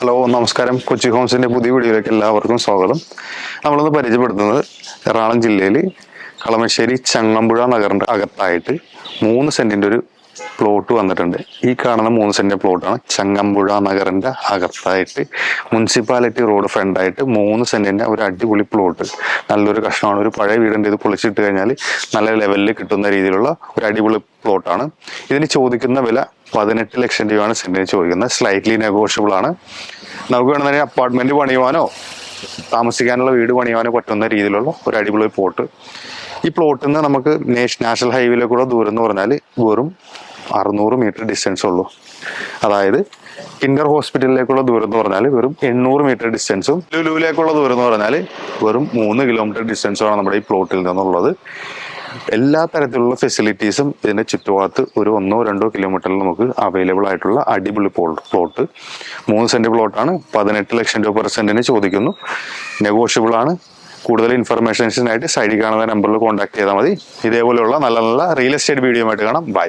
Hello നമസ്കാരം. കൊച്ചി ഹോംസിന്റെ പുതിയ വീഡിയോയിലേക്ക് എല്ലാവർക്കും സ്വാഗതം. നമ്മളൊന്ന് പരിചയപ്പെടുത്തുന്നത് എറണാകുളം ജില്ലയിൽ കളമശ്ശേരി ചങ്ങമ്പുഴ നഗറിന്റെ അകത്തായിട്ട് 3 സെന്റിന്റെ ഒരു പ്ലോട്ട് വന്നിട്ടുണ്ട്. ഈ കാണുന്ന 3 സെന്റിന്റെ പ്ലോട്ടാണ് ചങ്ങമ്പുഴ നഗറിന്റെ അകത്തായിട്ട് മുനിസിപ്പാലിറ്റി റോഡ് ഫ്രണ്ടായിട്ട് 3 സെന്റിന്റെ ഒരു അടിപൊളി പ്ലോട്ട്. നല്ലൊരു കഷ്ണമാണ്. ഒരു പഴയ വീടിന്റെ ഇത് പൊളിച്ചിട്ട് കഴിഞ്ഞാൽ നല്ല ലെവലിൽ കിട്ടുന്ന രീതിയിലുള്ള ഒരു അടിപൊളി പ്ലോട്ടാണ്. ഇതിന് ചോദിക്കുന്ന വില 18 ലക്ഷം രൂപയാണ് സെന്റിന് ചോദിക്കുന്നത്. സ്ലൈറ്റ്ലി നെഗോഷ്യബിൾ ആണ്. നമുക്ക് വേണമെങ്കിൽ അപ്പാർട്ട്മെന്റ് പണിയുവാനോ താമസിക്കാനുള്ള വീട് പണിയുവാനോ പറ്റുന്ന രീതിയിലുള്ള ഒരു അടിപൊളി പ്ലോട്ട്. ഈ പ്ലോട്ടിൽ നിന്ന് നമുക്ക് നാഷണൽ ഹൈവേയിലേക്കുള്ള ദൂരം എന്ന് പറഞ്ഞാൽ വെറും 600 മീറ്റർ ഡിസ്റ്റൻസ് ഉള്ളൂ. അതായത് കിൻഡർ ഹോസ്പിറ്റലിലേക്കുള്ള ദൂരം എന്ന് പറഞ്ഞാൽ വെറും 800 മീറ്റർ ഡിസ്റ്റൻസും ലുലുവിലേക്കുള്ള ദൂരം എന്ന് പറഞ്ഞാൽ വെറും 3 കിലോമീറ്റർ ഡിസ്റ്റൻസുമാണ് നമ്മുടെ ഈ പ്ലോട്ടിൽ നിന്നുള്ളത്. എല്ലാ തരത്തിലുള്ള ഫെസിലിറ്റീസും ഇതിന്റെ ചുറ്റുഭാഗത്ത് ഒരു 1-2 കിലോമീറ്ററിൽ നമുക്ക് അവൈലബിൾ ആയിട്ടുള്ള അടിപൊളി പ്ലോട്ട്. 3 സെന്റ് പ്ലോട്ടാണ്. 18 ലക്ഷം രൂപ പെർ സെന്റിന് ചോദിക്കുന്നു. നെഗോഷ്യബിൾ ആണ്. കൂടുതൽ ഇൻഫർമേഷൻസിനായിട്ട് സൈഡിൽ കാണുന്ന നമ്പറിൽ കോൺടാക്ട് ചെയ്താൽ മതി. ഇതേപോലെയുള്ള നല്ല നല്ല റിയൽ എസ്റ്റേറ്റ് വീഡിയോ ആയിട്ട് കാണാം. ബൈ.